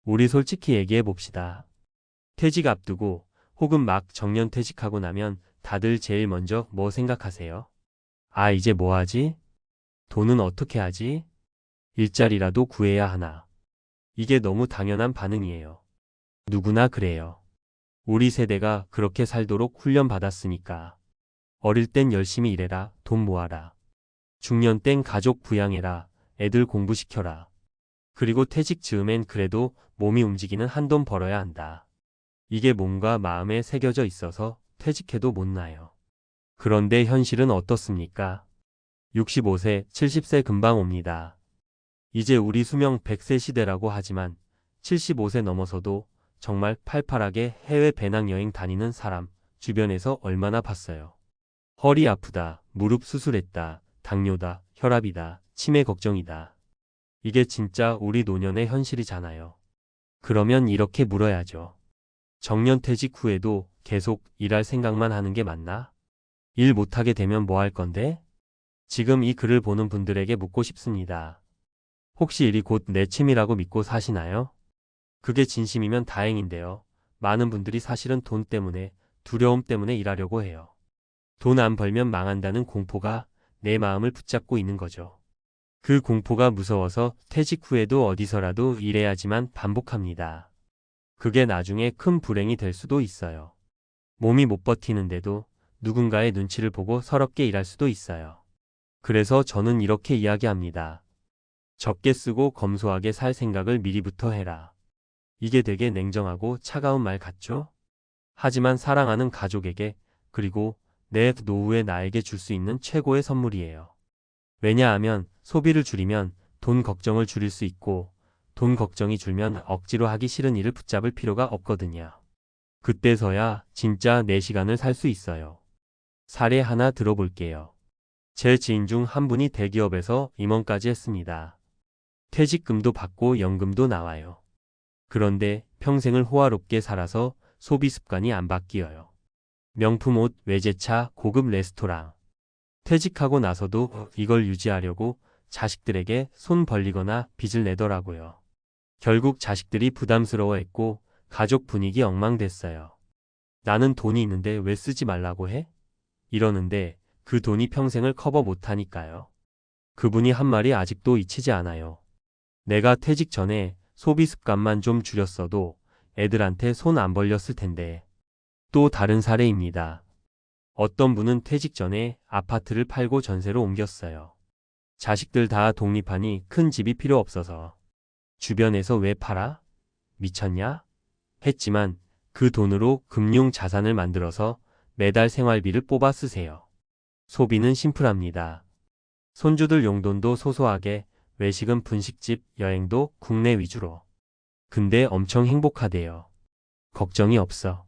우리 솔직히 얘기해 봅시다. 퇴직 앞두고 혹은 막 정년퇴직하고 나면 다들 제일 먼저 뭐 생각하세요? 아, 이제 뭐 하지? 돈은 어떻게 하지? 일자리라도 구해야 하나? 이게 너무 당연한 반응이에요. 누구나 그래요. 우리 세대가 그렇게 살도록 훈련받았으니까. 어릴 땐 열심히 일해라, 돈 모아라. 중년 땐 가족 부양해라, 애들 공부시켜라. 그리고 퇴직 즈음엔 그래도 몸이 움직이는 한돈 벌어야 한다. 이게 몸과 마음에 새겨져 있어서 퇴직해도 못 나요. 그런데 현실은 어떻습니까? 65세, 70세 금방 옵니다. 이제 우리 수명 100세 시대라고 하지만 75세 넘어서도 정말 팔팔하게 해외 배낭여행 다니는 사람 주변에서 얼마나 봤어요. 허리 아프다, 무릎 수술했다, 당뇨다, 혈압이다, 치매 걱정이다. 이게 진짜 우리 노년의 현실이잖아요. 그러면 이렇게 물어야죠. 정년퇴직 후에도 계속 일할 생각만 하는 게 맞나? 일 못하게 되면 뭐 할 건데? 지금 이 글을 보는 분들에게 묻고 싶습니다. 혹시 일이 곧 내 취미라고 믿고 사시나요? 그게 진심이면 다행인데요. 많은 분들이 사실은 돈 때문에, 두려움 때문에 일하려고 해요. 돈 안 벌면 망한다는 공포가 내 마음을 붙잡고 있는 거죠. 그 공포가 무서워서 퇴직 후에도 어디서라도 일해야지만 반복합니다. 그게 나중에 큰 불행이 될 수도 있어요. 몸이 못 버티는데도 누군가의 눈치를 보고 서럽게 일할 수도 있어요. 그래서 저는 이렇게 이야기합니다. 적게 쓰고 검소하게 살 생각을 미리부터 해라. 이게 되게 냉정하고 차가운 말 같죠? 하지만 사랑하는 가족에게 그리고 내 노후에 나에게 줄 수 있는 최고의 선물이에요. 왜냐하면 소비를 줄이면 돈 걱정을 줄일 수 있고 돈 걱정이 줄면 억지로 하기 싫은 일을 붙잡을 필요가 없거든요. 그때서야 진짜 내 시간을 살 수 있어요. 사례 하나 들어볼게요. 제 지인 중 한 분이 대기업에서 임원까지 했습니다. 퇴직금도 받고 연금도 나와요. 그런데 평생을 호화롭게 살아서 소비 습관이 안 바뀌어요. 명품 옷, 외제차, 고급 레스토랑. 퇴직하고 나서도 이걸 유지하려고 자식들에게 손 벌리거나 빚을 내더라고요. 결국 자식들이 부담스러워했고 가족 분위기 엉망됐어요. 나는 돈이 있는데 왜 쓰지 말라고 해? 이러는데 그 돈이 평생을 커버 못하니까요. 그분이 한 말이 아직도 잊히지 않아요. 내가 퇴직 전에 소비 습관만 좀 줄였어도 애들한테 손 안 벌렸을 텐데. 또 다른 사례입니다. 어떤 분은 퇴직 전에 아파트를 팔고 전세로 옮겼어요. 자식들 다 독립하니 큰 집이 필요 없어서. 주변에서 왜 팔아? 미쳤냐? 했지만 그 돈으로 금융 자산을 만들어서 매달 생활비를 뽑아 쓰세요. 소비는 심플합니다. 손주들 용돈도 소소하게, 외식은 분식집, 여행도 국내 위주로. 근데 엄청 행복하대요. 걱정이 없어.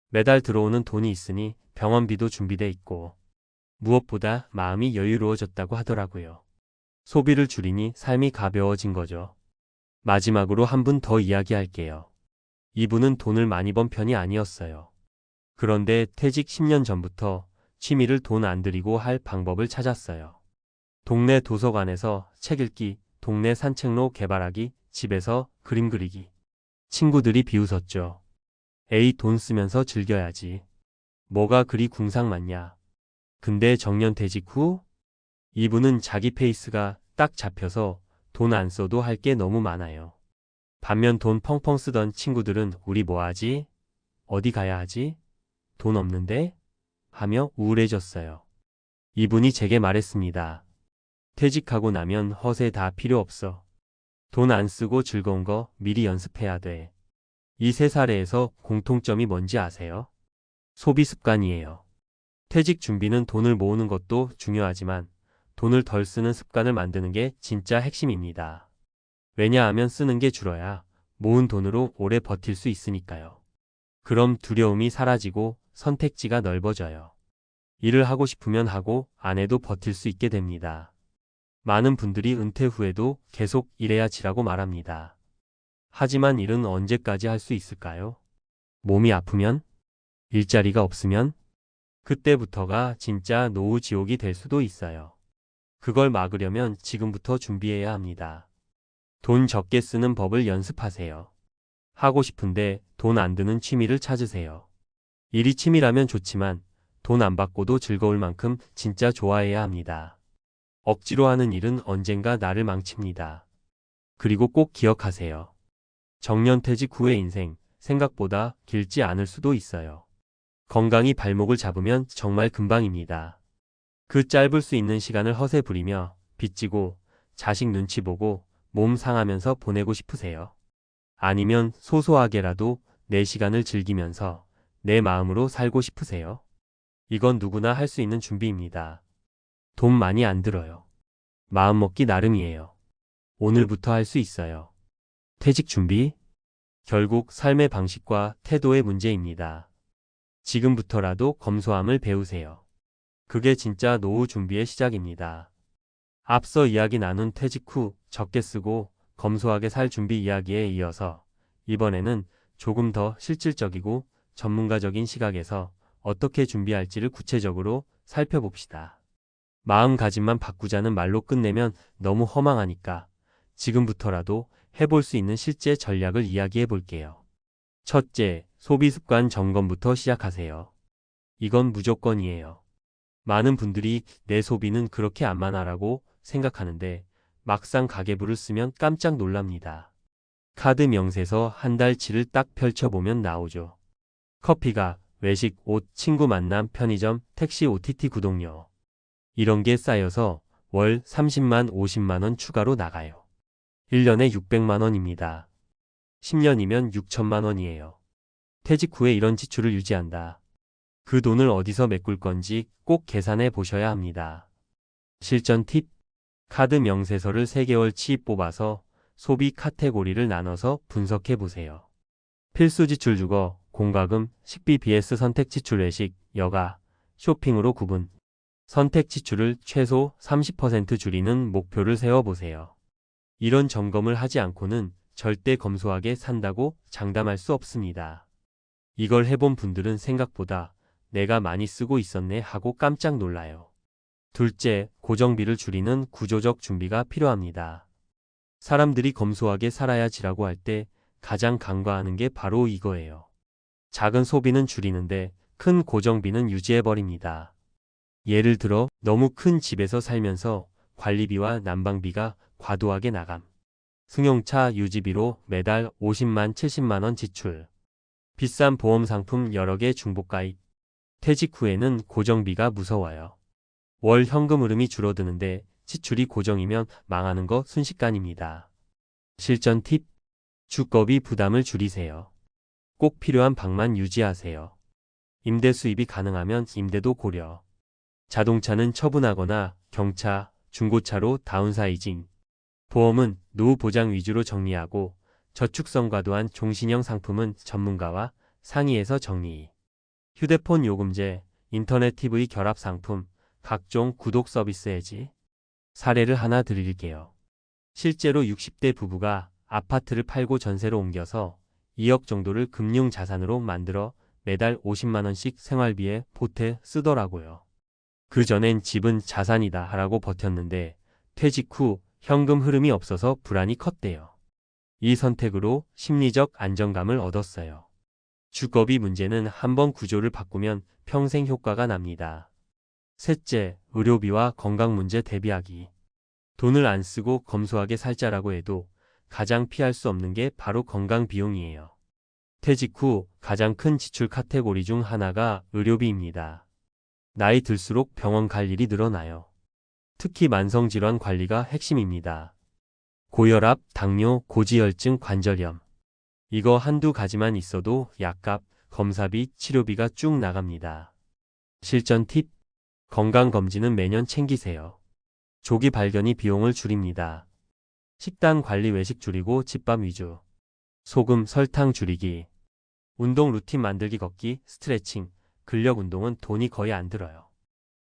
매달 들어오는 돈이 있으니 병원비도 준비돼 있고 무엇보다 마음이 여유로워졌다고 하더라고요. 소비를 줄이니 삶이 가벼워진 거죠. 마지막으로 한 분 더 이야기할게요. 이분은 돈을 많이 번 편이 아니었어요. 그런데 퇴직 10년 전부터 취미를 돈 안 들이고 할 방법을 찾았어요. 동네 도서관에서 책 읽기, 동네 산책로 개발하기, 집에서 그림 그리기. 친구들이 비웃었죠. 에이, 돈 쓰면서 즐겨야지. 뭐가 그리 궁상 많냐. 근데 정년퇴직 후? 이분은 자기 페이스가 딱 잡혀서 돈 안 써도 할 게 너무 많아요. 반면 돈 펑펑 쓰던 친구들은 우리 뭐 하지? 어디 가야 하지? 돈 없는데? 하며 우울해졌어요. 이분이 제게 말했습니다. 퇴직하고 나면 허세 다 필요 없어. 돈 안 쓰고 즐거운 거 미리 연습해야 돼. 이 세 사례에서 공통점이 뭔지 아세요? 소비 습관이에요. 퇴직 준비는 돈을 모으는 것도 중요하지만 돈을 덜 쓰는 습관을 만드는 게 진짜 핵심입니다. 왜냐하면 쓰는 게 줄어야 모은 돈으로 오래 버틸 수 있으니까요. 그럼 두려움이 사라지고 선택지가 넓어져요. 일을 하고 싶으면 하고 안 해도 버틸 수 있게 됩니다. 많은 분들이 은퇴 후에도 계속 일해야 지라고 말합니다. 하지만 일은 언제까지 할 수 있을까요? 몸이 아프면? 일자리가 없으면? 그때부터가 진짜 노후 지옥이 될 수도 있어요. 그걸 막으려면 지금부터 준비해야 합니다. 돈 적게 쓰는 법을 연습하세요. 하고 싶은데 돈 안 드는 취미를 찾으세요. 일이 취미라면 좋지만 돈 안 받고도 즐거울 만큼 진짜 좋아해야 합니다. 억지로 하는 일은 언젠가 나를 망칩니다. 그리고 꼭 기억하세요. 정년퇴직 후의 인생, 생각보다 길지 않을 수도 있어요. 건강히 발목을 잡으면 정말 금방입니다. 그 짧을 수 있는 시간을 허세 부리며 빚지고 자식 눈치 보고 몸 상하면서 보내고 싶으세요? 아니면 소소하게라도 내 시간을 즐기면서 내 마음으로 살고 싶으세요? 이건 누구나 할 수 있는 준비입니다. 돈 많이 안 들어요. 마음먹기 나름이에요. 오늘부터 할 수 있어요. 퇴직 준비? 결국 삶의 방식과 태도의 문제입니다. 지금부터라도 검소함을 배우세요. 그게 진짜 노후 준비의 시작입니다. 앞서 이야기 나눈 퇴직 후 적게 쓰고 검소하게 살 준비 이야기에 이어서 이번에는 조금 더 실질적이고 전문가적인 시각에서 어떻게 준비할지를 구체적으로 살펴봅시다. 마음가짐만 바꾸자는 말로 끝내면 너무 허망하니까 지금부터라도 해볼 수 있는 실제 전략을 이야기해 볼게요. 첫째, 소비 습관 점검부터 시작하세요. 이건 무조건이에요. 많은 분들이 내 소비는 그렇게 안 많아라고 생각하는데 막상 가계부를 쓰면 깜짝 놀랍니다. 카드 명세서 한 달치를 딱 펼쳐보면 나오죠. 커피가, 외식, 옷, 친구 만남, 편의점, 택시, OTT 구독료. 이런 게 쌓여서 월 30만, 50만 원 추가로 나가요. 1년에 600만 원입니다. 10년이면 6천만 원이에요. 퇴직 후에 이런 지출을 유지한다. 그 돈을 어디서 메꿀 건지 꼭 계산해 보셔야 합니다. 실전 팁. 카드 명세서를 3개월치 뽑아서 소비 카테고리를 나눠서 분석해 보세요. 필수 지출 주거, 공과금, 식비 vs 선택 지출 외식, 여가, 쇼핑으로 구분. 선택 지출을 최소 30% 줄이는 목표를 세워보세요. 이런 점검을 하지 않고는 절대 검소하게 산다고 장담할 수 없습니다. 이걸 해본 분들은 생각보다 내가 많이 쓰고 있었네 하고 깜짝 놀라요. 둘째, 고정비를 줄이는 구조적 준비가 필요합니다. 사람들이 검소하게 살아야지라고 할 때 가장 간과하는 게 바로 이거예요. 작은 소비는 줄이는데 큰 고정비는 유지해버립니다. 예를 들어 너무 큰 집에서 살면서 관리비와 난방비가 과도하게 나감. 승용차 유지비로 매달 50만 70만 원 지출. 비싼 보험 상품 여러 개 중복 가입. 퇴직 후에는 고정비가 무서워요. 월 현금 흐름이 줄어드는데 지출이 고정이면 망하는 거 순식간입니다. 실전 팁. 주거비 부담을 줄이세요. 꼭 필요한 방만 유지하세요. 임대 수입이 가능하면 임대도 고려. 자동차는 처분하거나 경차, 중고차로 다운사이징. 보험은 노후 보장 위주로 정리하고 저축성 과도한 종신형 상품은 전문가와 상의해서 정리. 휴대폰 요금제, 인터넷 TV 결합 상품, 각종 구독 서비스 해지. 사례를 하나 드릴게요. 실제로 60대 부부가 아파트를 팔고 전세로 옮겨서 2억 정도를 금융 자산으로 만들어 매달 50만 원씩 생활비에 보태 쓰더라고요. 그전엔 집은 자산이다 라고 버텼는데 퇴직 후 현금 흐름이 없어서 불안이 컸대요. 이 선택으로 심리적 안정감을 얻었어요. 주거비 문제는 한번 구조를 바꾸면 평생 효과가 납니다. 셋째, 의료비와 건강 문제 대비하기. 돈을 안 쓰고 검소하게 살자라고 해도 가장 피할 수 없는 게 바로 건강 비용이에요. 퇴직 후 가장 큰 지출 카테고리 중 하나가 의료비입니다. 나이 들수록 병원 갈 일이 늘어나요. 특히 만성질환 관리가 핵심입니다. 고혈압, 당뇨, 고지혈증, 관절염. 이거 한두 가지만 있어도 약값, 검사비, 치료비가 쭉 나갑니다. 실전 팁. 건강검진은 매년 챙기세요. 조기 발견이 비용을 줄입니다. 식단 관리 외식 줄이고 집밥 위주. 소금, 설탕 줄이기. 운동 루틴 만들기 걷기, 스트레칭, 근력 운동은 돈이 거의 안 들어요.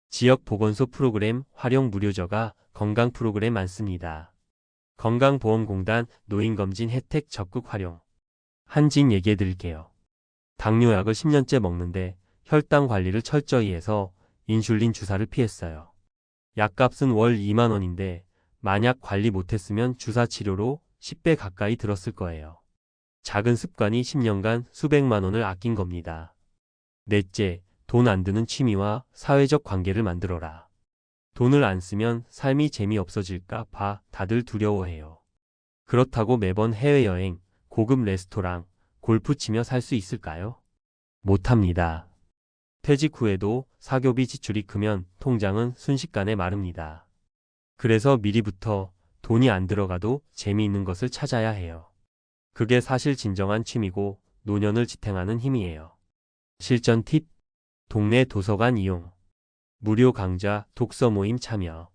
지역 보건소 프로그램 활용 무료저가 건강 프로그램 많습니다. 건강보험공단 노인검진 혜택 적극 활용. 한진 얘기해 드릴게요. 당뇨약을 10년째 먹는데 혈당 관리를 철저히 해서 인슐린 주사를 피했어요. 약값은 월 2만 원인데 만약 관리 못했으면 주사 치료로 10배 가까이 들었을 거예요. 작은 습관이 10년간 수백만 원을 아낀 겁니다. 넷째, 돈 안 드는 취미와 사회적 관계를 만들어라. 돈을 안 쓰면 삶이 재미없어질까 봐 다들 두려워해요. 그렇다고 매번 해외여행, 고급 레스토랑, 골프 치며 살 수 있을까요? 못합니다. 퇴직 후에도 사교비 지출이 크면 통장은 순식간에 마릅니다. 그래서 미리부터 돈이 안 들어가도 재미있는 것을 찾아야 해요. 그게 사실 진정한 취미고 노년을 지탱하는 힘이에요. 실전 팁, 동네 도서관 이용, 무료 강좌, 독서 모임 참여,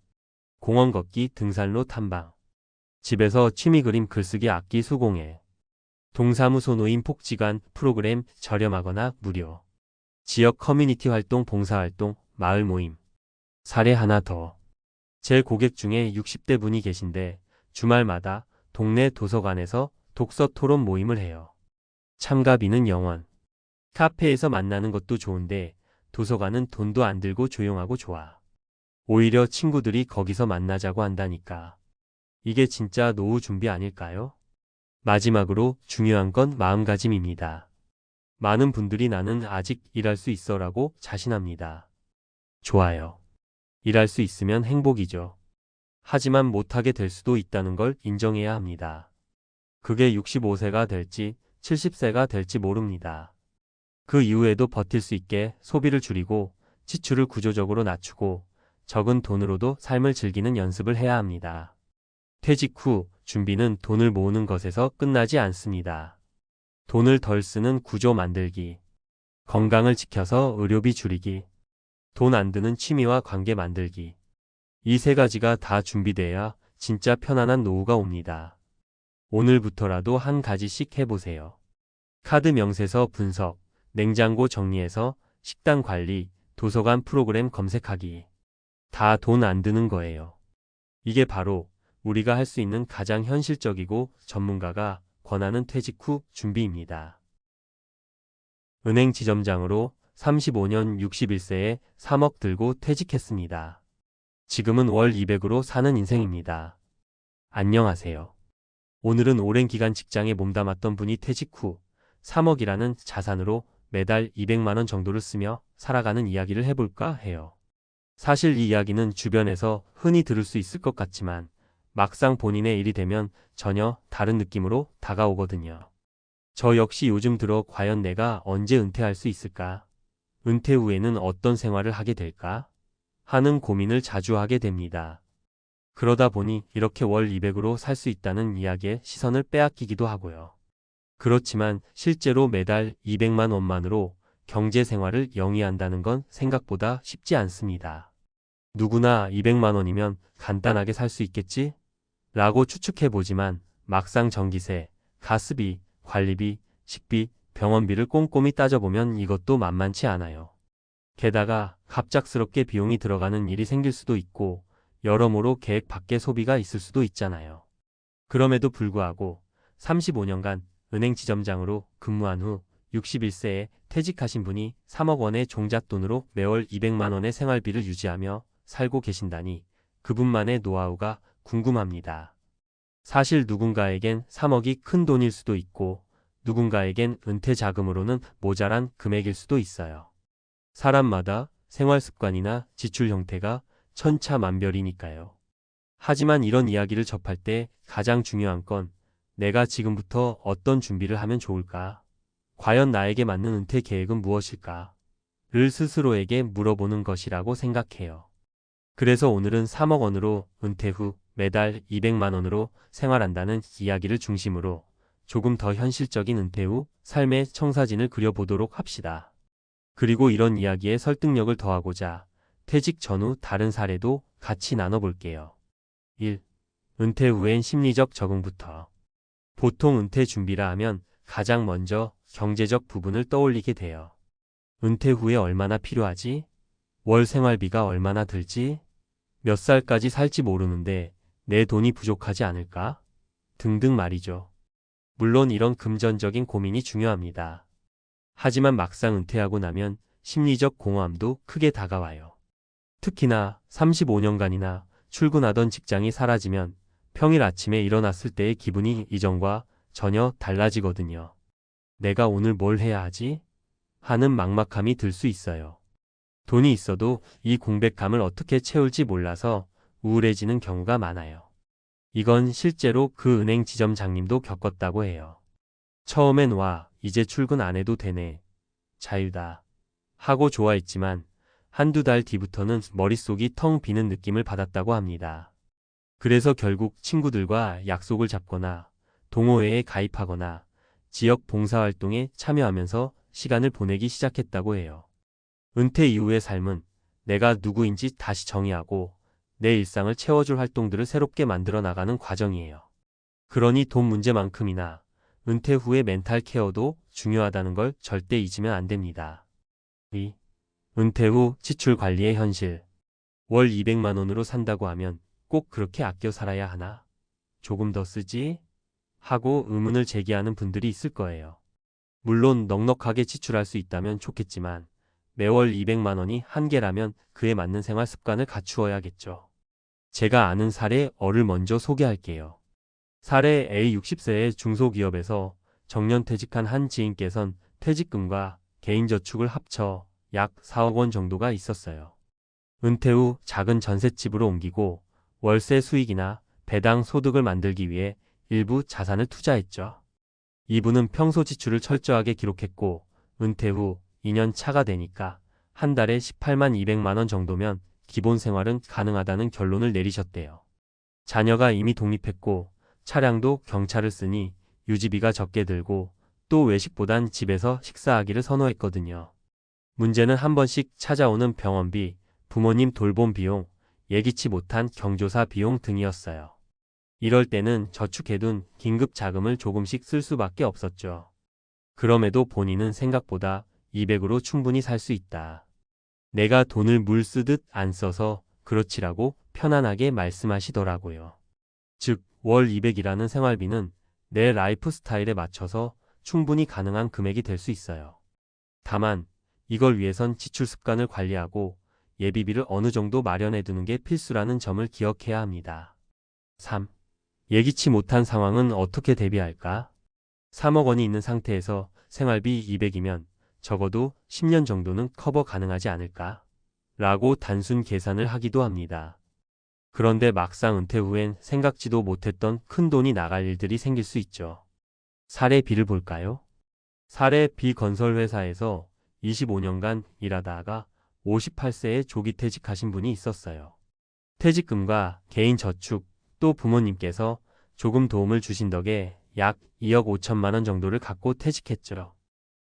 공원 걷기, 등산로 탐방, 집에서 취미 그림 글쓰기 악기 수공예, 동사무소 노인 폭지관 프로그램 저렴하거나 무료, 지역 커뮤니티 활동 봉사활동, 마을 모임. 사례 하나 더. 제 고객 중에 60대 분이 계신데 주말마다 동네 도서관에서 독서 토론 모임을 해요. 참가비는 0원. 카페에서 만나는 것도 좋은데 도서관은 돈도 안 들고 조용하고 좋아. 오히려 친구들이 거기서 만나자고 한다니까. 이게 진짜 노후 준비 아닐까요? 마지막으로 중요한 건 마음가짐입니다. 많은 분들이 나는 아직 일할 수 있어라고 자신합니다. 좋아요. 일할 수 있으면 행복이죠. 하지만 못하게 될 수도 있다는 걸 인정해야 합니다. 그게 65세가 될지 70세가 될지 모릅니다. 그 이후에도 버틸 수 있게 소비를 줄이고 지출을 구조적으로 낮추고 적은 돈으로도 삶을 즐기는 연습을 해야 합니다. 퇴직 후 준비는 돈을 모으는 것에서 끝나지 않습니다. 돈을 덜 쓰는 구조 만들기, 건강을 지켜서 의료비 줄이기, 돈 안 드는 취미와 관계 만들기. 이 세 가지가 다 준비돼야 진짜 편안한 노후가 옵니다. 오늘부터라도 한 가지씩 해보세요. 카드 명세서 분석, 냉장고 정리해서 식단 관리, 도서관 프로그램 검색하기. 다 돈 안 드는 거예요. 이게 바로 우리가 할 수 있는 가장 현실적이고 전문가가 권하는 퇴직 후 준비입니다. 은행 지점장으로 35년 61세에 3억 들고 퇴직했습니다. 지금은 월 200으로 사는 인생입니다. 안녕하세요. 오늘은 오랜 기간 직장에 몸담았던 분이 퇴직 후 3억이라는 자산으로 매달 200만 원 정도를 쓰며 살아가는 이야기를 해볼까 해요. 사실 이 이야기는 주변에서 흔히 들을 수 있을 것 같지만 막상 본인의 일이 되면 전혀 다른 느낌으로 다가오거든요. 저 역시 요즘 들어 과연 내가 언제 은퇴할 수 있을까? 은퇴 후에는 어떤 생활을 하게 될까? 하는 고민을 자주 하게 됩니다. 그러다 보니 이렇게 월 200으로 살 수 있다는 이야기에 시선을 빼앗기기도 하고요. 그렇지만 실제로 매달 200만 원만으로 경제 생활을 영위한다는 건 생각보다 쉽지 않습니다. 누구나 200만 원이면 간단하게 살 수 있겠지? 라고 추측해보지만 막상 전기세, 가스비, 관리비, 식비, 병원비를 꼼꼼히 따져보면 이것도 만만치 않아요. 게다가 갑작스럽게 비용이 들어가는 일이 생길 수도 있고 여러모로 계획 밖의 소비가 있을 수도 있잖아요. 그럼에도 불구하고 35년간 은행 지점장으로 근무한 후 61세에 퇴직하신 분이 3억 원의 종잣돈으로 매월 200만 원의 생활비를 유지하며 살고 계신다니 그분만의 노하우가 궁금합니다. 사실 누군가에겐 3억이 큰 돈일 수도 있고 누군가에겐 은퇴 자금으로는 모자란 금액일 수도 있어요. 사람마다 생활 습관이나 지출 형태가 천차만별이니까요. 하지만 이런 이야기를 접할 때 가장 중요한 건 내가 지금부터 어떤 준비를 하면 좋을까? 과연 나에게 맞는 은퇴 계획은 무엇일까? 를 스스로에게 물어보는 것이라고 생각해요. 그래서 오늘은 3억 원으로 은퇴 후 매달 200만 원으로 생활한다는 이야기를 중심으로 조금 더 현실적인 은퇴 후 삶의 청사진을 그려보도록 합시다. 그리고 이런 이야기에 설득력을 더하고자 퇴직 전후 다른 사례도 같이 나눠볼게요. 1. 은퇴 후엔 심리적 적응부터. 보통 은퇴 준비라 하면 가장 먼저 경제적 부분을 떠올리게 돼요. 은퇴 후에 얼마나 필요하지? 월 생활비가 얼마나 들지? 몇 살까지 살지 모르는데 내 돈이 부족하지 않을까? 등등 말이죠. 물론 이런 금전적인 고민이 중요합니다. 하지만 막상 은퇴하고 나면 심리적 공허함도 크게 다가와요. 특히나 35년간이나 출근하던 직장이 사라지면 평일 아침에 일어났을 때의 기분이 이전과 전혀 달라지거든요. 내가 오늘 뭘 해야 하지? 하는 막막함이 들 수 있어요. 돈이 있어도 이 공백감을 어떻게 채울지 몰라서 우울해지는 경우가 많아요. 이건 실제로 그 은행 지점장님도 겪었다고 해요. 처음엔 와, 이제 출근 안 해도 되네. 자유다. 하고 좋아했지만 한두 달 뒤부터는 머릿속이 텅 비는 느낌을 받았다고 합니다. 그래서 결국 친구들과 약속을 잡거나 동호회에 가입하거나 지역 봉사활동에 참여하면서 시간을 보내기 시작했다고 해요. 은퇴 이후의 삶은 내가 누구인지 다시 정의하고 내 일상을 채워줄 활동들을 새롭게 만들어 나가는 과정이에요. 그러니 돈 문제만큼이나 은퇴 후의 멘탈 케어도 중요하다는 걸 절대 잊으면 안 됩니다. 2. 은퇴 후 지출 관리의 현실. 월 200만 원으로 산다고 하면 꼭 그렇게 아껴 살아야 하나? 조금 더 쓰지? 하고 의문을 제기하는 분들이 있을 거예요. 물론 넉넉하게 지출할 수 있다면 좋겠지만 매월 200만 원이 한계라면 그에 맞는 생활 습관을 갖추어야겠죠. 제가 아는 사례를 먼저 소개할게요. 사례 A 60세의 중소기업에서 정년퇴직한 한 지인께선 퇴직금과 개인저축을 합쳐 약 4억 원 정도가 있었어요. 은퇴 후 작은 전셋집으로 옮기고 월세 수익이나 배당 소득을 만들기 위해 일부 자산을 투자했죠. 이분은 평소 지출을 철저하게 기록했고 은퇴 후 2년 차가 되니까 한 달에 18만 200만 원 정도면 기본 생활은 가능하다는 결론을 내리셨대요. 자녀가 이미 독립했고 차량도 경차를 쓰니 유지비가 적게 들고 또 외식보단 집에서 식사하기를 선호했거든요. 문제는 한 번씩 찾아오는 병원비, 부모님 돌봄 비용, 예기치 못한 경조사 비용 등이었어요. 이럴 때는 저축해둔 긴급 자금을 조금씩 쓸 수밖에 없었죠. 그럼에도 본인은 생각보다 200으로 충분히 살 수 있다. 내가 돈을 물 쓰듯 안 써서 그렇지라고 편안하게 말씀하시더라고요. 즉, 월 200이라는 생활비는 내 라이프 스타일에 맞춰서 충분히 가능한 금액이 될 수 있어요. 다만, 이걸 위해선 지출 습관을 관리하고 예비비를 어느 정도 마련해 두는 게 필수라는 점을 기억해야 합니다. 3. 예기치 못한 상황은 어떻게 대비할까? 3억 원이 있는 상태에서 생활비 200이면 적어도 10년 정도는 커버 가능하지 않을까? 라고 단순 계산을 하기도 합니다. 그런데 막상 은퇴 후엔 생각지도 못했던 큰 돈이 나갈 일들이 생길 수 있죠. 사례 B를 볼까요? 사례 B 건설회사에서 25년간 일하다가 58세에 조기 퇴직하신 분이 있었어요. 퇴직금과 개인 저축, 또 부모님께서 조금 도움을 주신 덕에 약 2억 5천만 원 정도를 갖고 퇴직했죠.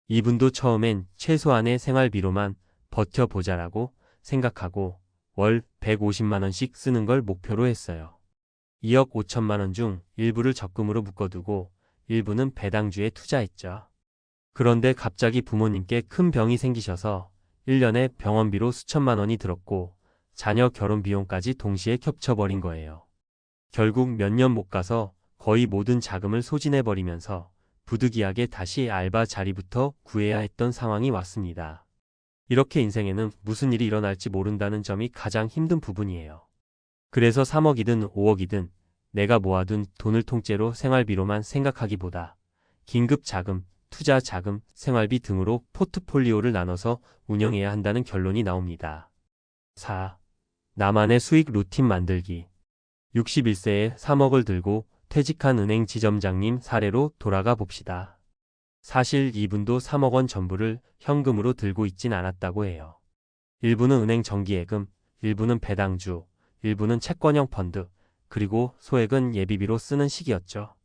이분도 처음엔 최소한의 생활비로만 버텨보자라고 생각하고 월 150만 원씩 쓰는 걸 목표로 했어요. 2억 5천만 원 중 일부를 적금으로 묶어두고 일부는 배당주에 투자했죠. 그런데 갑자기 부모님께 큰 병이 생기셔서 1년에 병원비로 수천만 원이 들었고 자녀 결혼 비용까지 동시에 겹쳐버린 거예요. 결국 몇 년 못 가서 거의 모든 자금을 소진해버리면서 부득이하게 다시 알바 자리부터 구해야 했던 상황이 왔습니다. 이렇게 인생에는 무슨 일이 일어날지 모른다는 점이 가장 힘든 부분이에요. 그래서 3억이든 5억이든 내가 모아둔 돈을 통째로 생활비로만 생각하기보다 긴급 자금, 투자 자금, 생활비 등으로 포트폴리오를 나눠서 운영해야 한다는 결론이 나옵니다. 4. 나만의 수익 루틴 만들기. 61세에 3억을 들고 퇴직한 은행 지점장님 사례로 돌아가 봅시다. 사실 이분도 3억 원 전부를 현금으로 들고 있진 않았다고 해요. 일부는 은행 정기예금, 일부는 배당주, 일부는 채권형 펀드, 그리고 소액은 예비비로 쓰는 시기였죠.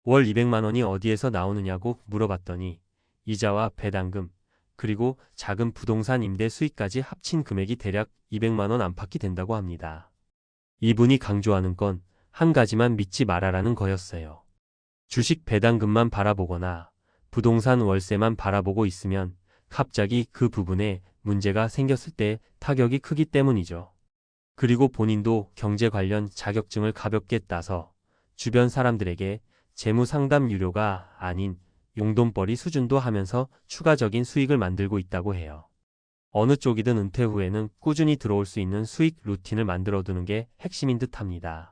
월 200만 원이 어디에서 나오느냐고 물어봤더니 이자와 배당금, 그리고 작은 부동산 임대 수익까지 합친 금액이 대략 200만 원 안팎이 된다고 합니다. 이분이 강조하는 건 한 가지만 믿지 말아라는 거였어요. 주식 배당금만 바라보거나 부동산 월세만 바라보고 있으면 갑자기 그 부분에 문제가 생겼을 때 타격이 크기 때문이죠. 그리고 본인도 경제 관련 자격증을 가볍게 따서 주변 사람들에게 재무 상담 유료가 아닌 용돈벌이 수준도 하면서 추가적인 수익을 만들고 있다고 해요. 어느 쪽이든 은퇴 후에는 꾸준히 들어올 수 있는 수익 루틴을 만들어두는 게 핵심인 듯합니다.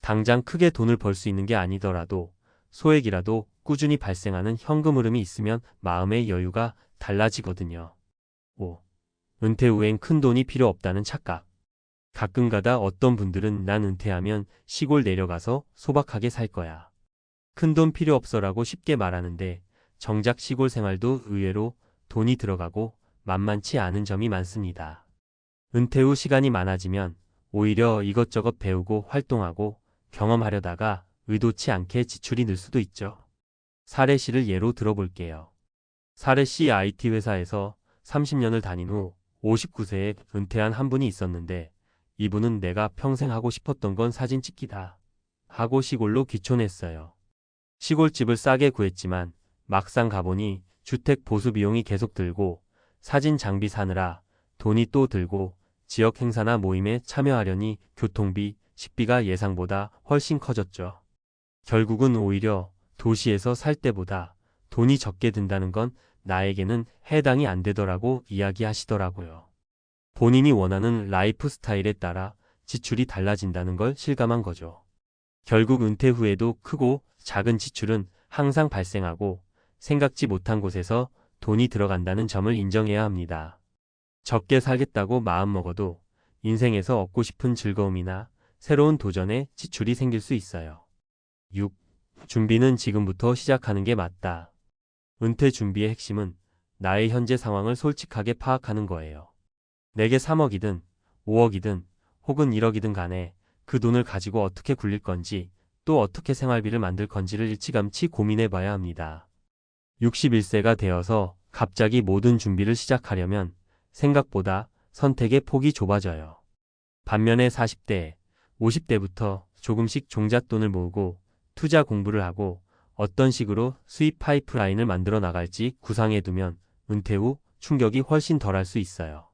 당장 크게 돈을 벌 수 있는 게 아니더라도 소액이라도 꾸준히 발생하는 현금 흐름이 있으면 마음의 여유가 달라지거든요. 5. 은퇴 후엔 큰 돈이 필요 없다는 착각. 가끔가다 어떤 분들은 난 은퇴하면 시골 내려가서 소박하게 살 거야. 큰 돈 필요 없어라고 쉽게 말하는데 정작 시골 생활도 의외로 돈이 들어가고 만만치 않은 점이 많습니다. 은퇴 후 시간이 많아지면 오히려 이것저것 배우고 활동하고 경험하려다가 의도치 않게 지출이 늘 수도 있죠. 사례 씨를 예로 들어볼게요. 사례 씨 IT 회사에서 30년을 다닌 후 59세에 은퇴한 한 분이 있었는데 이분은 내가 평생 하고 싶었던 건 사진 찍기다 하고 시골로 귀촌했어요. 시골집을 싸게 구했지만 막상 가보니 주택 보수 비용이 계속 들고 사진 장비 사느라 돈이 또 들고 지역 행사나 모임에 참여하려니 교통비, 식비가 예상보다 훨씬 커졌죠. 결국은 오히려 도시에서 살 때보다 돈이 적게 든다는 건 나에게는 해당이 안 되더라고 이야기하시더라고요. 본인이 원하는 라이프 스타일에 따라 지출이 달라진다는 걸 실감한 거죠. 결국 은퇴 후에도 크고 작은 지출은 항상 발생하고 생각지 못한 곳에서 돈이 들어간다는 점을 인정해야 합니다. 적게 살겠다고 마음먹어도 인생에서 얻고 싶은 즐거움이나 새로운 도전에 지출이 생길 수 있어요. 6. 준비는 지금부터 시작하는 게 맞다. 은퇴 준비의 핵심은 나의 현재 상황을 솔직하게 파악하는 거예요. 내게 3억이든 5억이든 혹은 1억이든 간에 그 돈을 가지고 어떻게 굴릴 건지 또 어떻게 생활비를 만들 건지를 일찌감치 고민해 봐야 합니다. 61세가 되어서 갑자기 모든 준비를 시작하려면 생각보다 선택의 폭이 좁아져요. 반면에 40대, 50대부터 조금씩 종잣돈을 모으고 투자 공부를 하고 어떤 식으로 수입 파이프라인을 만들어 나갈지 구상해두면 은퇴 후 충격이 훨씬 덜할 수 있어요.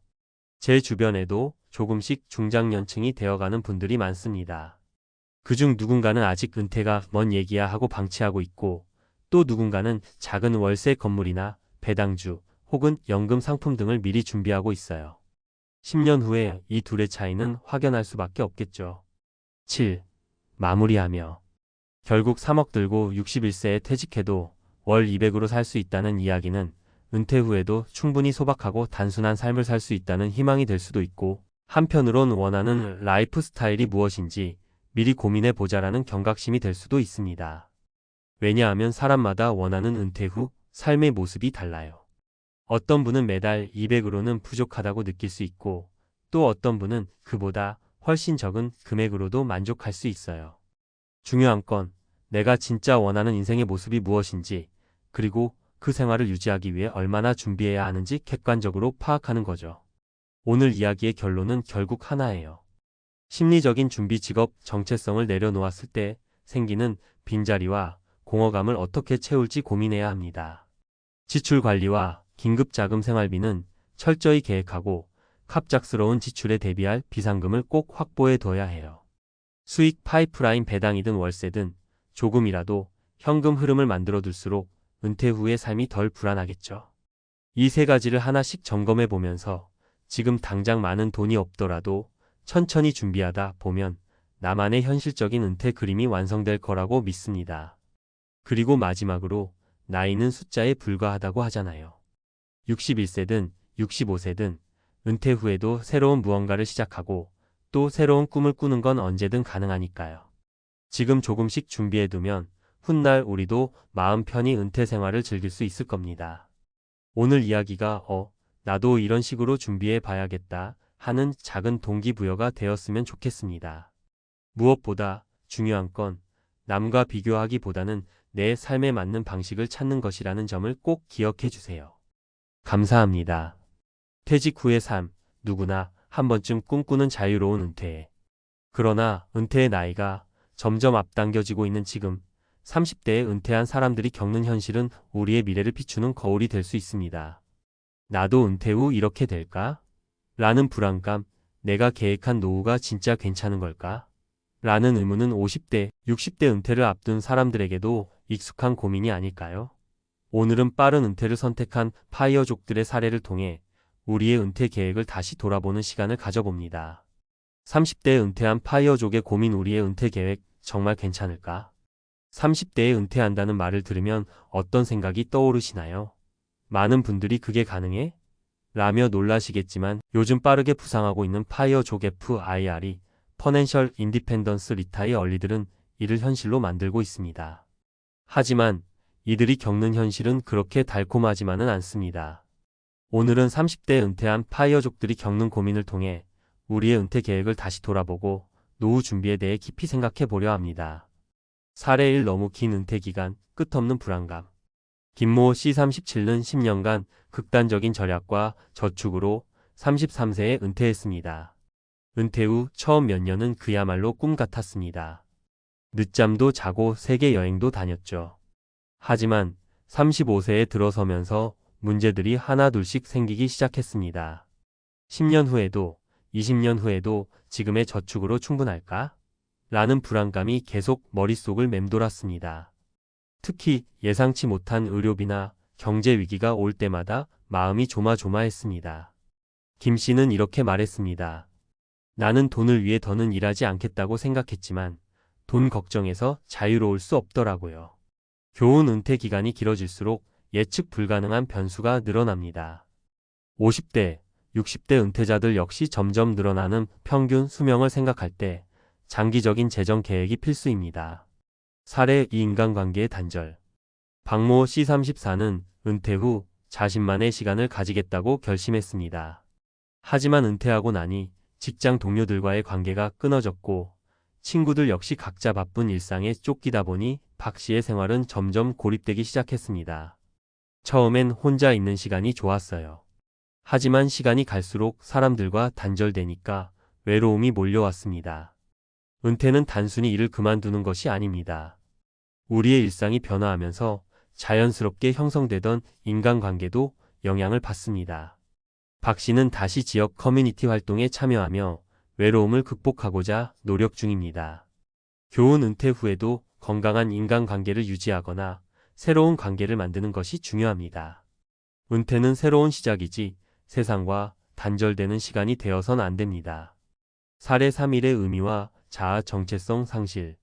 제 주변에도 조금씩 중장년층이 되어가는 분들이 많습니다. 그중 누군가는 아직 은퇴가 먼 얘기야 하고 방치하고 있고 또 누군가는 작은 월세 건물이나 배당주 혹은 연금 상품 등을 미리 준비하고 있어요. 10년 후에 이 둘의 차이는 확연할 수밖에 없겠죠. 7. 마무리하며 결국 3억 들고 61세에 퇴직해도 월 200으로 살 수 있다는 이야기는 은퇴 후에도 충분히 소박하고 단순한 삶을 살 수 있다는 희망이 될 수도 있고 한편으론 원하는 라이프 스타일이 무엇인지 미리 고민해 보자라는 경각심이 될 수도 있습니다. 왜냐하면 사람마다 원하는 은퇴 후 삶의 모습이 달라요. 어떤 분은 매달 200으로는 부족하다고 느낄 수 있고 또 어떤 분은 그보다 훨씬 적은 금액으로도 만족할 수 있어요. 중요한 건 내가 진짜 원하는 인생의 모습이 무엇인지 그리고 그 생활을 유지하기 위해 얼마나 준비해야 하는지 객관적으로 파악하는 거죠. 오늘 이야기의 결론은 결국 하나예요. 심리적인 준비 직업 정체성을 내려놓았을 때 생기는 빈자리와 공허감을 어떻게 채울지 고민해야 합니다. 지출 관리와 긴급 자금 생활비는 철저히 계획하고 갑작스러운 지출에 대비할 비상금을 꼭 확보해 둬야 해요. 수익 파이프라인 배당이든 월세든 조금이라도 현금 흐름을 만들어 둘수록 은퇴 후의 삶이 덜 불안하겠죠. 이 세 가지를 하나씩 점검해 보면서 지금 당장 많은 돈이 없더라도 천천히 준비하다 보면 나만의 현실적인 은퇴 그림이 완성될 거라고 믿습니다. 그리고 마지막으로 나이는 숫자에 불과하다고 하잖아요. 61세든 65세든 은퇴 후에도 새로운 무언가를 시작하고 또 새로운 꿈을 꾸는 건 언제든 가능하니까요. 지금 조금씩 준비해두면 훗날 우리도 마음 편히 은퇴 생활을 즐길 수 있을 겁니다. 오늘 이야기가 나도 이런 식으로 준비해 봐야겠다 하는 작은 동기부여가 되었으면 좋겠습니다. 무엇보다 중요한 건 남과 비교하기보다는 내 삶에 맞는 방식을 찾는 것이라는 점을 꼭 기억해 주세요. 감사합니다. 퇴직 후의 삶, 누구나 한 번쯤 꿈꾸는 자유로운 은퇴. 그러나 은퇴의 나이가 점점 앞당겨지고 있는 지금 30대에 은퇴한 사람들이 겪는 현실은 우리의 미래를 비추는 거울이 될 수 있습니다. 나도 은퇴 후 이렇게 될까? 라는 불안감, 내가 계획한 노후가 진짜 괜찮은 걸까? 라는 의문은 50대, 60대 은퇴를 앞둔 사람들에게도 익숙한 고민이 아닐까요? 오늘은 빠른 은퇴를 선택한 파이어족들의 사례를 통해 우리의 은퇴 계획을 다시 돌아보는 시간을 가져봅니다. 30대에 은퇴한 파이어족의 고민 우리의 은퇴 계획 정말 괜찮을까? 30대에 은퇴한다는 말을 들으면 어떤 생각이 떠오르시나요? 많은 분들이 그게 가능해? 라며 놀라시겠지만 요즘 빠르게 부상하고 있는 파이어족 FIRE, Financial Independence Retire Early들은 이를 현실로 만들고 있습니다. 하지만 이들이 겪는 현실은 그렇게 달콤하지만은 않습니다. 오늘은 30대에 은퇴한 파이어족들이 겪는 고민을 통해 우리의 은퇴 계획을 다시 돌아보고 노후 준비에 대해 깊이 생각해 보려 합니다. 사례 1. 너무 긴 은퇴 기간, 끝없는 불안감. 김모 씨 37는 10년간 극단적인 절약과 저축으로 33세에 은퇴했습니다. 은퇴 후 처음 몇 년은 그야말로 꿈 같았습니다. 늦잠도 자고 세계 여행도 다녔죠. 하지만 35세에 들어서면서 문제들이 하나둘씩 생기기 시작했습니다. 10년 후에도 20년 후에도 지금의 저축으로 충분할까? 라는 불안감이 계속 머릿속을 맴돌았습니다. 특히 예상치 못한 의료비나 경제 위기가 올 때마다 마음이 조마조마했습니다. 김 씨는 이렇게 말했습니다. 나는 돈을 위해 더는 일하지 않겠다고 생각했지만 돈 걱정에서 자유로울 수 없더라고요. 교훈 은퇴 기간이 길어질수록 예측 불가능한 변수가 늘어납니다. 50대, 60대 은퇴자들 역시 점점 늘어나는 평균 수명을 생각할 때 장기적인 재정 계획이 필수입니다. 사례 2. 인간관계의 단절. 박모 씨 34는 은퇴 후 자신만의 시간을 가지겠다고 결심했습니다. 하지만 은퇴하고 나니 직장 동료들과의 관계가 끊어졌고 친구들 역시 각자 바쁜 일상에 쫓기다 보니 박 씨의 생활은 점점 고립되기 시작했습니다. 처음엔 혼자 있는 시간이 좋았어요. 하지만 시간이 갈수록 사람들과 단절되니까 외로움이 몰려왔습니다. 은퇴는 단순히 일을 그만두는 것이 아닙니다. 우리의 일상이 변화하면서 자연스럽게 형성되던 인간관계도 영향을 받습니다. 박 씨는 다시 지역 커뮤니티 활동에 참여하며 외로움을 극복하고자 노력 중입니다. 교훈 은퇴 후에도 건강한 인간관계를 유지하거나 새로운 관계를 만드는 것이 중요합니다. 은퇴는 새로운 시작이지 세상과 단절되는 시간이 되어선 안 됩니다. 사례 3일의 의미와 자아 정체성 상실.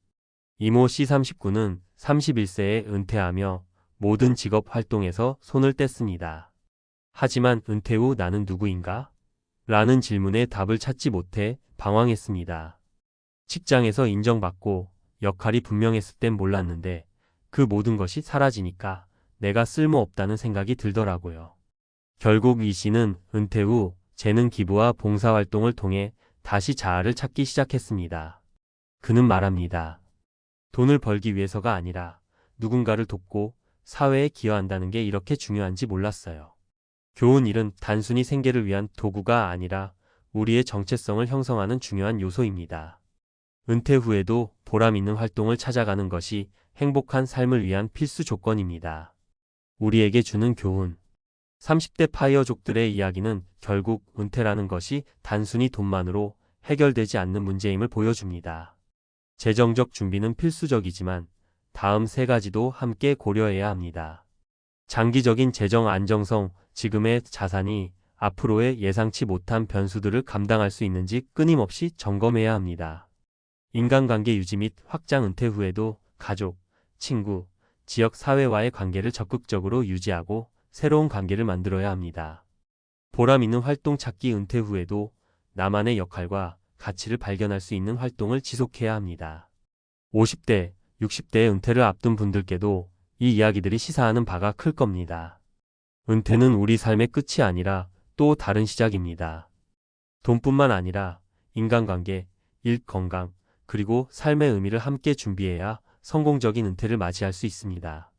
이모 씨 39는 31세에 은퇴하며 모든 직업 활동에서 손을 뗐습니다. 하지만 은퇴 후 나는 누구인가? 라는 질문에 답을 찾지 못해 방황했습니다. 직장에서 인정받고 역할이 분명했을 땐 몰랐는데 그 모든 것이 사라지니까 내가 쓸모없다는 생각이 들더라고요. 결국 이 씨는 은퇴 후 재능 기부와 봉사활동을 통해 다시 자아를 찾기 시작했습니다. 그는 말합니다. 돈을 벌기 위해서가 아니라 누군가를 돕고 사회에 기여한다는 게 이렇게 중요한지 몰랐어요. 교훈 일은 단순히 생계를 위한 도구가 아니라 우리의 정체성을 형성하는 중요한 요소입니다. 은퇴 후에도 보람 있는 활동을 찾아가는 것이 행복한 삶을 위한 필수 조건입니다. 우리에게 주는 교훈. 30대 파이어족들의 이야기는 결국 은퇴라는 것이 단순히 돈만으로 해결되지 않는 문제임을 보여줍니다. 재정적 준비는 필수적이지만 다음 세 가지도 함께 고려해야 합니다. 장기적인 재정 안정성, 지금의 자산이 앞으로의 예상치 못한 변수들을 감당할 수 있는지 끊임없이 점검해야 합니다. 인간관계 유지 및 확장. 은퇴 후에도 가족, 친구, 지역 사회와의 관계를 적극적으로 유지하고 새로운 관계를 만들어야 합니다. 보람 있는 활동 찾기. 은퇴 후에도 나만의 역할과 가치를 발견할 수 있는 활동을 지속해야 합니다. 50대, 60대의 은퇴를 앞둔 분들께도 이 이야기들이 시사하는 바가 클 겁니다. 은퇴는 우리 삶의 끝이 아니라 또 다른 시작입니다. 돈뿐만 아니라 인간관계, 일, 건강, 그리고 삶의 의미를 함께 준비해야 성공적인 은퇴를 맞이할 수 있습니다.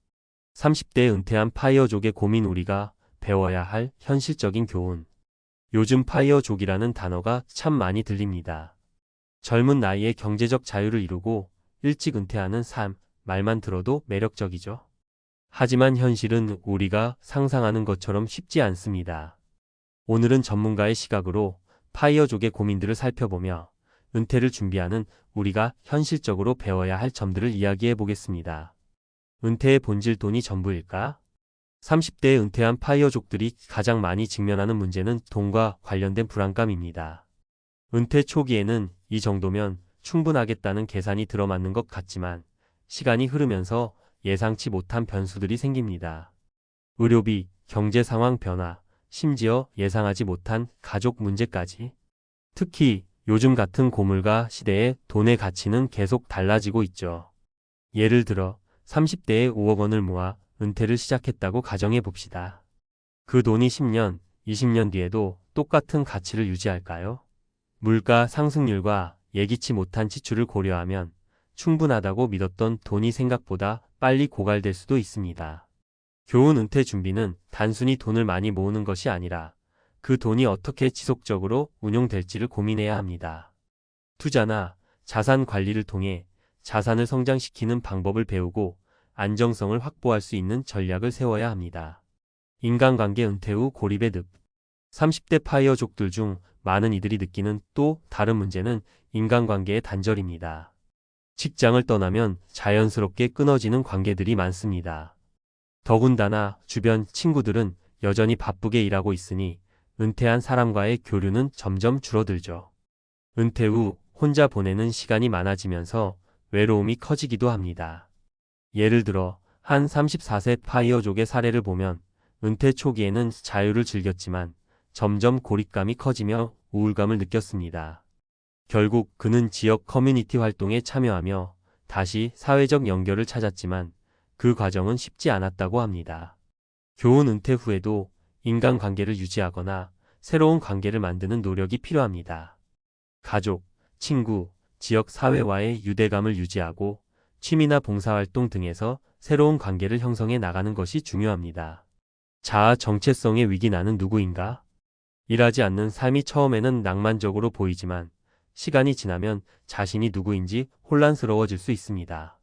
30대에 은퇴한 파이어족의 고민. 우리가 배워야 할 현실적인 교훈. 요즘 파이어족이라는 단어가 참 많이 들립니다. 젊은 나이에 경제적 자유를 이루고 일찍 은퇴하는 삶, 말만 들어도 매력적이죠. 하지만 현실은 우리가 상상하는 것처럼 쉽지 않습니다. 오늘은 전문가의 시각으로 파이어족의 고민들을 살펴보며 은퇴를 준비하는 우리가 현실적으로 배워야 할 점들을 이야기해 보겠습니다. 은퇴의 본질. 돈이 전부일까? 30대에 은퇴한 파이어족들이 가장 많이 직면하는 문제는 돈과 관련된 불안감입니다. 은퇴 초기에는 이 정도면 충분하겠다는 계산이 들어맞는 것 같지만 시간이 흐르면서 예상치 못한 변수들이 생깁니다. 의료비, 경제 상황 변화, 심지어 예상하지 못한 가족 문제까지. 특히 요즘 같은 고물가 시대에 돈의 가치는 계속 달라지고 있죠. 예를 들어 30대에 5억 원을 모아 은퇴를 시작했다고 가정해 봅시다. 그 돈이 10년, 20년 뒤에도 똑같은 가치를 유지할까요? 물가 상승률과 예기치 못한 지출을 고려하면 충분하다고 믿었던 돈이 생각보다 빨리 고갈될 수도 있습니다. 교훈 은퇴 준비는 단순히 돈을 많이 모으는 것이 아니라 그 돈이 어떻게 지속적으로 운용될지를 고민해야 합니다. 투자나 자산 관리를 통해 자산을 성장시키는 방법을 배우고 안정성을 확보할 수 있는 전략을 세워야 합니다. 인간관계 은퇴 후 고립의 늪. 30대 파이어족들 중 많은 이들이 느끼는 또 다른 문제는 인간관계의 단절입니다. 직장을 떠나면 자연스럽게 끊어지는 관계들이 많습니다. 더군다나 주변 친구들은 여전히 바쁘게 일하고 있으니 은퇴한 사람과의 교류는 점점 줄어들죠. 은퇴 후 혼자 보내는 시간이 많아지면서 외로움이 커지기도 합니다. 예를 들어 한 34세 파이어족의 사례를 보면 은퇴 초기에는 자유를 즐겼지만 점점 고립감이 커지며 우울감을 느꼈습니다. 결국 그는 지역 커뮤니티 활동에 참여하며 다시 사회적 연결을 찾았지만 그 과정은 쉽지 않았다고 합니다. 교훈 은퇴 후에도 인간관계를 유지하거나 새로운 관계를 만드는 노력이 필요합니다. 가족, 친구, 지역 사회와의 유대감을 유지하고 취미나 봉사활동 등에서 새로운 관계를 형성해 나가는 것이 중요합니다. 자아 정체성의 위기 나는 누구인가? 일하지 않는 삶이 처음에는 낭만적으로 보이지만 시간이 지나면 자신이 누구인지 혼란스러워질 수 있습니다.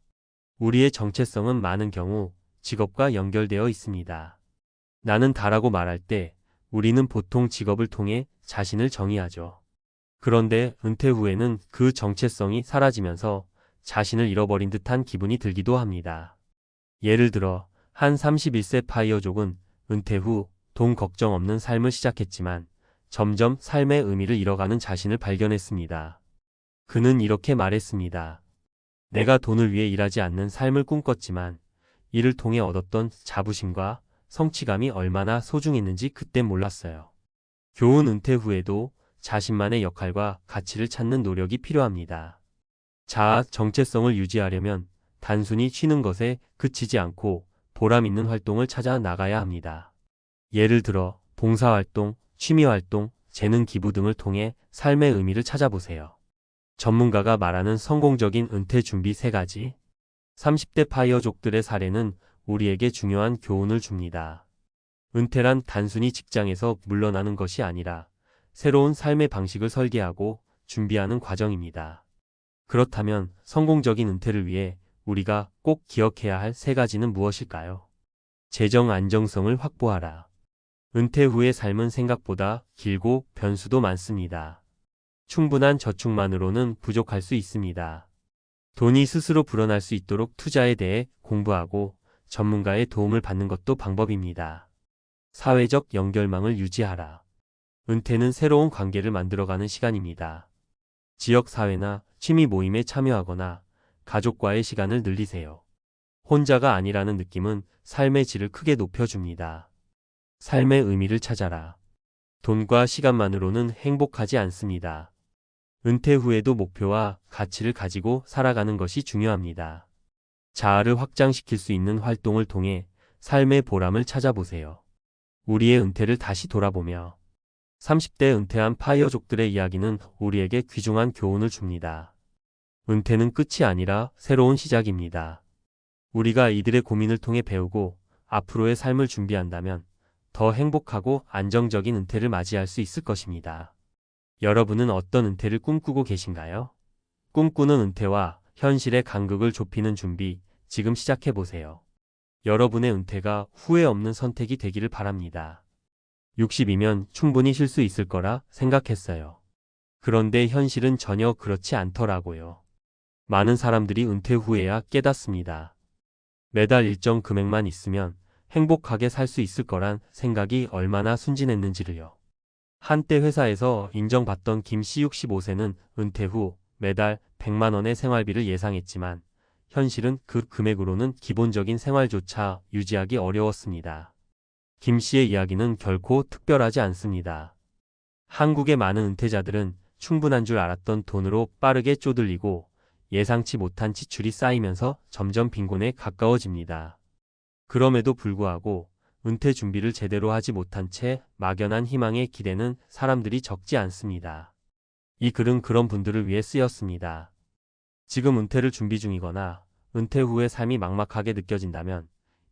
우리의 정체성은 많은 경우 직업과 연결되어 있습니다. 나는 다라고 말할 때 우리는 보통 직업을 통해 자신을 정의하죠. 그런데 은퇴 후에는 그 정체성이 사라지면서 자신을 잃어버린 듯한 기분이 들기도 합니다. 예를 들어 한 31세 파이어족은 은퇴 후 돈 걱정 없는 삶을 시작했지만 점점 삶의 의미를 잃어가는 자신을 발견했습니다. 그는 이렇게 말했습니다. 내가 돈을 위해 일하지 않는 삶을 꿈꿨지만 이를 통해 얻었던 자부심과 성취감이 얼마나 소중했는지 그때 몰랐어요. 교훈 은퇴 후에도 자신만의 역할과 가치를 찾는 노력이 필요합니다. 자아 정체성을 유지하려면 단순히 쉬는 것에 그치지 않고 보람 있는 활동을 찾아 나가야 합니다. 예를 들어 봉사활동, 취미활동, 재능 기부 등을 통해 삶의 의미를 찾아보세요. 전문가가 말하는 성공적인 은퇴 준비 3가지. 30대 파이어족들의 사례는 우리에게 중요한 교훈을 줍니다. 은퇴란 단순히 직장에서 물러나는 것이 아니라 새로운 삶의 방식을 설계하고 준비하는 과정입니다. 그렇다면 성공적인 은퇴를 위해 우리가 꼭 기억해야 할 3가지는 무엇일까요? 재정 안정성을 확보하라. 은퇴 후의 삶은 생각보다 길고 변수도 많습니다. 충분한 저축만으로는 부족할 수 있습니다. 돈이 스스로 불어날 수 있도록 투자에 대해 공부하고 전문가의 도움을 받는 것도 방법입니다. 사회적 연결망을 유지하라. 은퇴는 새로운 관계를 만들어가는 시간입니다. 지역 사회나 취미 모임에 참여하거나 가족과의 시간을 늘리세요. 혼자가 아니라는 느낌은 삶의 질을 크게 높여줍니다. 삶의 의미를 찾아라. 돈과 시간만으로는 행복하지 않습니다. 은퇴 후에도 목표와 가치를 가지고 살아가는 것이 중요합니다. 자아를 확장시킬 수 있는 활동을 통해 삶의 보람을 찾아보세요. 우리의 은퇴를 다시 돌아보며 30대 은퇴한 파이어족들의 이야기는 우리에게 귀중한 교훈을 줍니다. 은퇴는 끝이 아니라 새로운 시작입니다. 우리가 이들의 고민을 통해 배우고 앞으로의 삶을 준비한다면 더 행복하고 안정적인 은퇴를 맞이할 수 있을 것입니다. 여러분은 어떤 은퇴를 꿈꾸고 계신가요? 꿈꾸는 은퇴와 현실의 간극을 좁히는 준비, 지금 시작해보세요. 여러분의 은퇴가 후회 없는 선택이 되기를 바랍니다. 60이면 충분히 쉴 수 있을 거라 생각했어요. 그런데 현실은 전혀 그렇지 않더라고요. 많은 사람들이 은퇴 후에야 깨닫습니다. 매달 일정 금액만 있으면 행복하게 살 수 있을 거란 생각이 얼마나 순진했는지를요. 한때 회사에서 인정받던 김씨 65세는 은퇴 후 매달 100만 원의 생활비를 예상했지만 현실은 그 금액으로는 기본적인 생활조차 유지하기 어려웠습니다. 김 씨의 이야기는 결코 특별하지 않습니다. 한국의 많은 은퇴자들은 충분한 줄 알았던 돈으로 빠르게 쪼들리고 예상치 못한 지출이 쌓이면서 점점 빈곤에 가까워집니다. 그럼에도 불구하고 은퇴 준비를 제대로 하지 못한 채 막연한 희망에 기대는 사람들이 적지 않습니다. 이 글은 그런 분들을 위해 쓰였습니다. 지금 은퇴를 준비 중이거나 은퇴 후의 삶이 막막하게 느껴진다면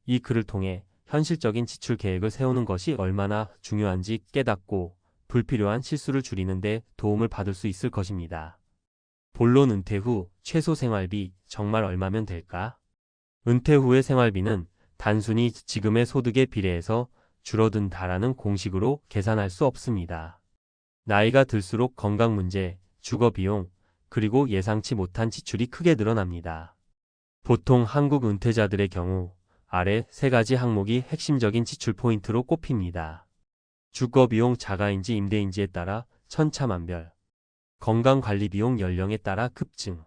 이 글을 통해 현실적인 지출 계획을 세우는 것이 얼마나 중요한지 깨닫고 불필요한 실수를 줄이는 데 도움을 받을 수 있을 것입니다. 본론 은퇴 후 최소 생활비 정말 얼마면 될까? 은퇴 후의 생활비는 단순히 지금의 소득에 비례해서 줄어든다라는 공식으로 계산할 수 없습니다. 나이가 들수록 건강 문제, 주거 비용, 그리고 예상치 못한 지출이 크게 늘어납니다. 보통 한국 은퇴자들의 경우 아래 세 가지 항목이 핵심적인 지출 포인트로 꼽힙니다. 주거 비용 자가인지 임대인지에 따라 천차만별. 건강관리 비용 연령에 따라 급증.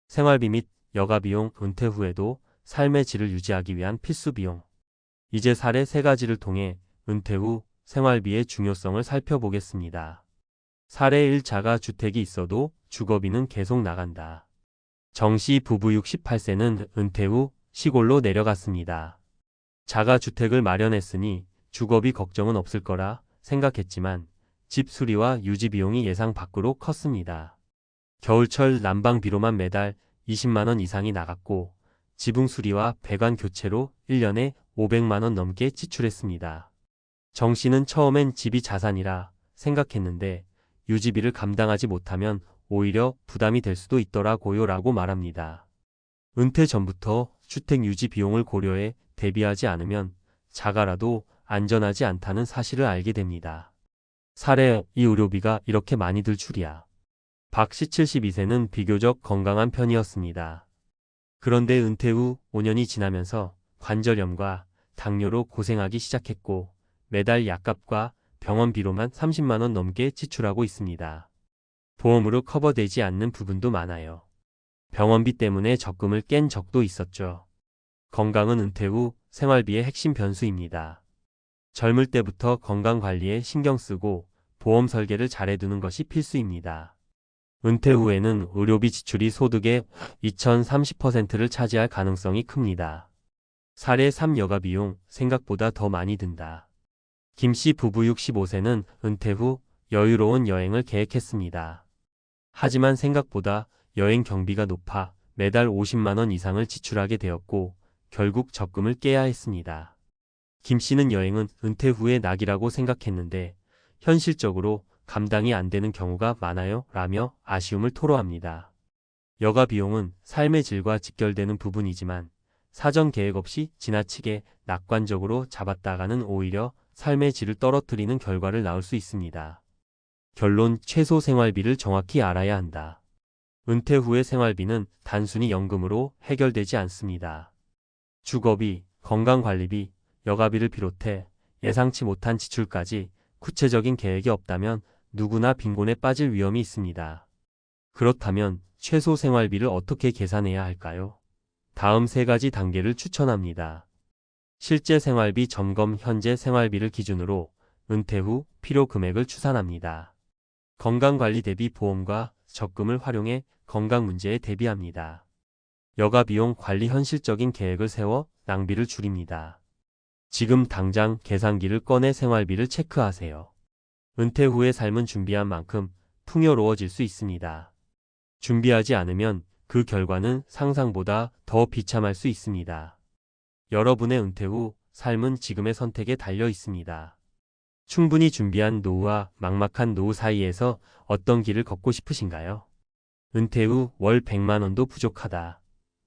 생활비 및 여가 비용 은퇴 후에도 삶의 질을 유지하기 위한 필수 비용. 이제 사례 세 가지를 통해 은퇴 후 생활비의 중요성을 살펴보겠습니다. 사례 1. 자가주택이 있어도 주거비는 계속 나간다. 정씨 부부 68세는 은퇴 후 시골로 내려갔습니다. 자가주택을 마련했으니 주거비 걱정은 없을 거라 생각했지만 집 수리와 유지 비용이 예상 밖으로 컸습니다. 겨울철 난방비로만 매달 20만 원 이상이 나갔고 지붕 수리와 배관 교체로 1년에 500만 원 넘게 지출했습니다. 정 씨는 처음엔 집이 자산이라 생각했는데 유지비를 감당하지 못하면 오히려 부담이 될 수도 있더라고요 라고 말합니다. 은퇴 전부터 주택 유지 비용을 고려해 대비하지 않으면 자가라도 안전하지 않다는 사실을 알게 됩니다. 사례, 이 의료비가 이렇게 많이 들 줄이야. 박 씨 72세는 비교적 건강한 편이었습니다. 그런데 은퇴 후 5년이 지나면서 관절염과 당뇨로 고생하기 시작했고 매달 약값과 병원비로만 30만 원 넘게 지출하고 있습니다. 보험으로 커버되지 않는 부분도 많아요. 병원비 때문에 적금을 깬 적도 있었죠. 건강은 은퇴 후 생활비의 핵심 변수입니다. 젊을 때부터 건강관리에 신경 쓰고 보험 설계를 잘해두는 것이 필수입니다. 은퇴 후에는 의료비 지출이 소득의 2030%를 차지할 가능성이 큽니다. 사례 3. 여가 비용 생각보다 더 많이 든다. 김 씨 부부 65세는 은퇴 후 여유로운 여행을 계획했습니다. 하지만 생각보다 여행 경비가 높아 매달 50만 원 이상을 지출하게 되었고 결국 적금을 깨야 했습니다. 김 씨는 여행은 은퇴 후의 낙이라고 생각했는데 현실적으로 감당이 안 되는 경우가 많아요 라며 아쉬움을 토로합니다. 여가 비용은 삶의 질과 직결되는 부분이지만 사전 계획 없이 지나치게 낙관적으로 잡았다가는 오히려 삶의 질을 떨어뜨리는 결과를 낳을 수 있습니다. 결론, 최소 생활비를 정확히 알아야 한다. 은퇴 후의 생활비는 단순히 연금으로 해결되지 않습니다. 주거비, 건강관리비, 여가비를 비롯해 예상치 못한 지출까지 구체적인 계획이 없다면 누구나 빈곤에 빠질 위험이 있습니다. 그렇다면 최소 생활비를 어떻게 계산해야 할까요? 다음 세 가지 단계를 추천합니다. 실제 생활비 점검. 현재 생활비를 기준으로 은퇴 후 필요 금액을 추산합니다. 건강관리 대비 보험과 적금을 활용해 건강 문제에 대비합니다. 여가 비용 관리. 현실적인 계획을 세워 낭비를 줄입니다. 지금 당장 계산기를 꺼내 생활비를 체크하세요. 은퇴 후의 삶은 준비한 만큼 풍요로워질 수 있습니다. 준비하지 않으면 그 결과는 상상보다 더 비참할 수 있습니다. 여러분의 은퇴 후 삶은 지금의 선택에 달려 있습니다. 충분히 준비한 노후와 막막한 노후 사이에서 어떤 길을 걷고 싶으신가요? 은퇴 후 월 100만 원도 부족하다.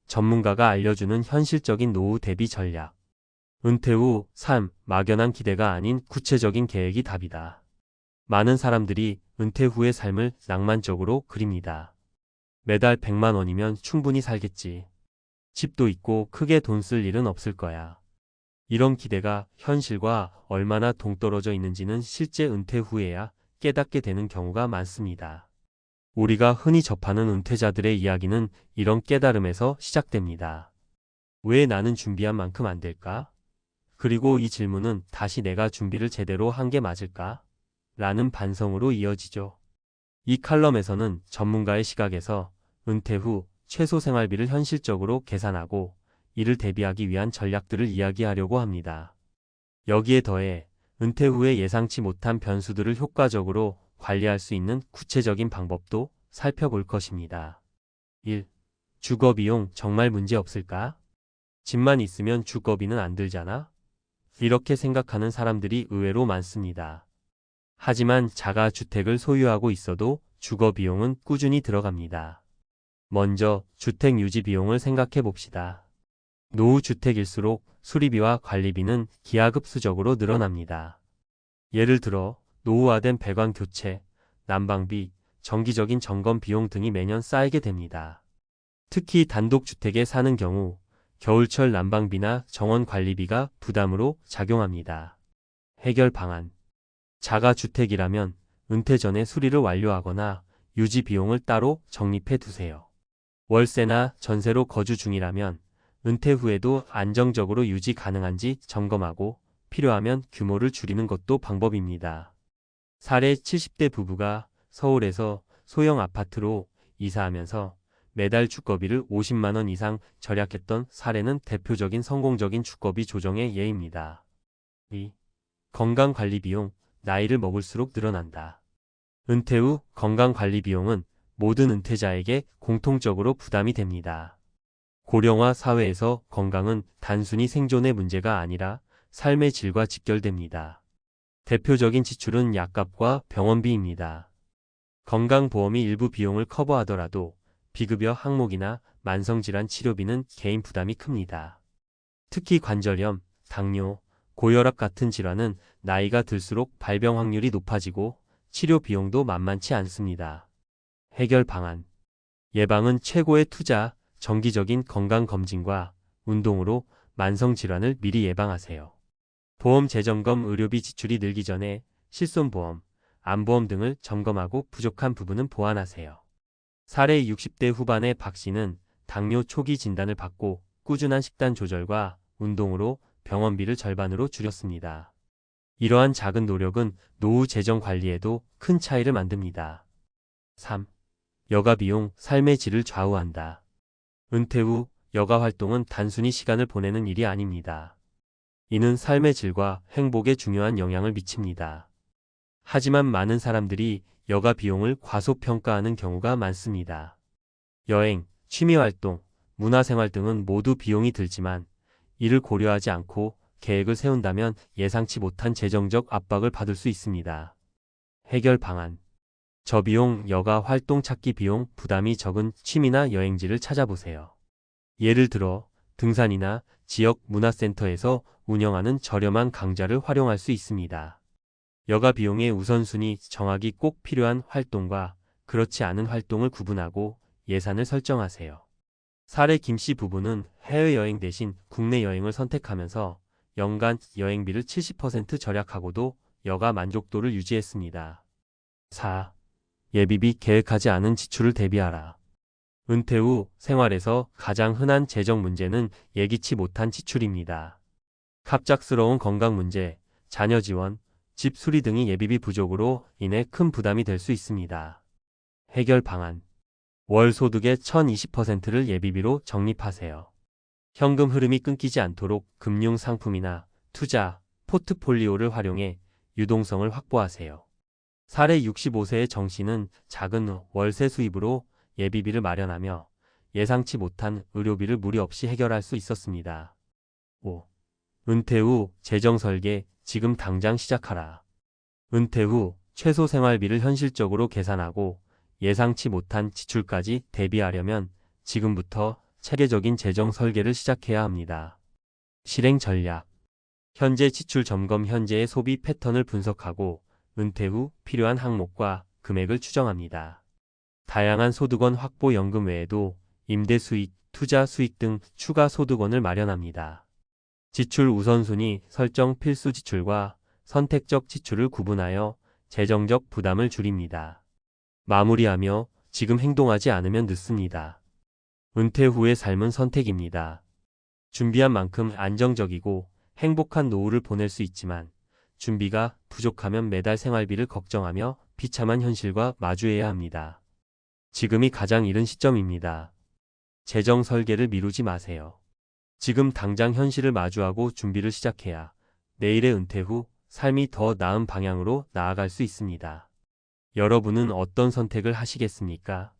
전문가가 알려주는 현실적인 노후 대비 전략. 은퇴 후 삶, 막연한 기대가 아닌 구체적인 계획이 답이다. 많은 사람들이 은퇴 후의 삶을 낭만적으로 그립니다. 매달 100만 원이면 충분히 살겠지. 집도 있고 크게 돈 쓸 일은 없을 거야. 이런 기대가 현실과 얼마나 동떨어져 있는지는 실제 은퇴 후에야 깨닫게 되는 경우가 많습니다. 우리가 흔히 접하는 은퇴자들의 이야기는 이런 깨달음에서 시작됩니다. 왜 나는 준비한 만큼 안 될까? 그리고 이 질문은 다시 내가 준비를 제대로 한 게 맞을까? 라는 반성으로 이어지죠. 이 칼럼에서는 전문가의 시각에서 은퇴 후 최소 생활비를 현실적으로 계산하고 이를 대비하기 위한 전략들을 이야기하려고 합니다. 여기에 더해 은퇴 후에 예상치 못한 변수들을 효과적으로 관리할 수 있는 구체적인 방법도 살펴볼 것입니다. 1. 주거비용 정말 문제 없을까? 집만 있으면 주거비는 안 들잖아? 이렇게 생각하는 사람들이 의외로 많습니다. 하지만 자가주택을 소유하고 있어도 주거비용은 꾸준히 들어갑니다. 먼저 주택 유지 비용을 생각해 봅시다. 노후주택일수록 수리비와 관리비는 기하급수적으로 늘어납니다. 예를 들어 노후화된 배관 교체, 난방비, 정기적인 점검 비용 등이 매년 쌓이게 됩니다. 특히 단독주택에 사는 경우 겨울철 난방비나 정원 관리비가 부담으로 작용합니다. 해결 방안. 자가주택이라면 은퇴 전에 수리를 완료하거나 유지 비용을 따로 적립해 두세요. 월세나 전세로 거주 중이라면 은퇴 후에도 안정적으로 유지 가능한지 점검하고 필요하면 규모를 줄이는 것도 방법입니다. 사례 70대 부부가 서울에서 소형 아파트로 이사하면서 매달 주거비를 50만 원 이상 절약했던 사례는 대표적인 성공적인 주거비 조정의 예입니다. 2. 건강관리 비용, 나이를 먹을수록 늘어난다. 은퇴 후 건강관리 비용은 모든 은퇴자에게 공통적으로 부담이 됩니다. 고령화 사회에서 건강은 단순히 생존의 문제가 아니라 삶의 질과 직결됩니다. 대표적인 지출은 약값과 병원비입니다. 건강보험이 일부 비용을 커버하더라도 비급여 항목이나 만성질환 치료비는 개인 부담이 큽니다. 특히 관절염, 당뇨, 고혈압 같은 질환은 나이가 들수록 발병 확률이 높아지고 치료 비용도 만만치 않습니다. 해결 방안. 예방은 최고의 투자, 정기적인 건강검진과 운동으로 만성질환을 미리 예방하세요. 보험 재점검 의료비 지출이 늘기 전에 실손보험, 암보험 등을 점검하고 부족한 부분은 보완하세요. 사례 60대 후반의 박 씨는 당뇨 초기 진단을 받고 꾸준한 식단 조절과 운동으로 병원비를 절반으로 줄였습니다. 이러한 작은 노력은 노후 재정 관리에도 큰 차이를 만듭니다. 3. 여가 비용, 삶의 질을 좌우한다. 은퇴 후 여가 활동은 단순히 시간을 보내는 일이 아닙니다. 이는 삶의 질과 행복에 중요한 영향을 미칩니다. 하지만 많은 사람들이 여가 비용을 과소평가하는 경우가 많습니다. 여행, 취미활동, 문화생활 등은 모두 비용이 들지만 이를 고려하지 않고 계획을 세운다면 예상치 못한 재정적 압박을 받을 수 있습니다. 해결 방안. 저비용 여가 활동 찾기 비용 부담이 적은 취미나 여행지를 찾아보세요. 예를 들어 등산이나 지역 문화센터에서 운영하는 저렴한 강좌를 활용할 수 있습니다. 여가 비용의 우선순위 정하기 꼭 필요한 활동과 그렇지 않은 활동을 구분하고 예산을 설정하세요. 사례 김씨 부부는 해외여행 대신 국내 여행을 선택하면서 연간 여행비를 70% 절약하고도 여가 만족도를 유지했습니다. 4. 예비비 계획하지 않은 지출을 대비하라. 은퇴 후 생활에서 가장 흔한 재정 문제는 예기치 못한 지출입니다. 갑작스러운 건강 문제, 자녀 지원, 집 수리 등이 예비비 부족으로 인해 큰 부담이 될 수 있습니다. 해결 방안. 월 소득의 1020%를 예비비로 적립하세요. 현금 흐름이 끊기지 않도록 금융 상품이나 투자, 포트폴리오를 활용해 유동성을 확보하세요. 사례 65세의 정 씨는 작은 월세 수입으로 예비비를 마련하며 예상치 못한 의료비를 무리 없이 해결할 수 있었습니다. 5. 은퇴 후 재정 설계, 지금 당장 시작하라. 은퇴 후 최소 생활비를 현실적으로 계산하고 예상치 못한 지출까지 대비하려면 지금부터 체계적인 재정 설계를 시작해야 합니다. 실행 전략. 현재 지출 점검, 현재의 소비 패턴을 분석하고 은퇴 후 필요한 항목과 금액을 추정합니다. 다양한 소득원 확보, 연금 외에도 임대 수익, 투자 수익 등 추가 소득원을 마련합니다. 지출 우선순위 설정, 필수 지출과 선택적 지출을 구분하여 재정적 부담을 줄입니다. 마무리하며 지금 행동하지 않으면 늦습니다. 은퇴 후의 삶은 선택입니다. 준비한 만큼 안정적이고 행복한 노후를 보낼 수 있지만 준비가 부족하면 매달 생활비를 걱정하며 비참한 현실과 마주해야 합니다. 지금이 가장 이른 시점입니다. 재정 설계를 미루지 마세요. 지금 당장 현실을 마주하고 준비를 시작해야 내일의 은퇴 후 삶이 더 나은 방향으로 나아갈 수 있습니다. 여러분은 어떤 선택을 하시겠습니까?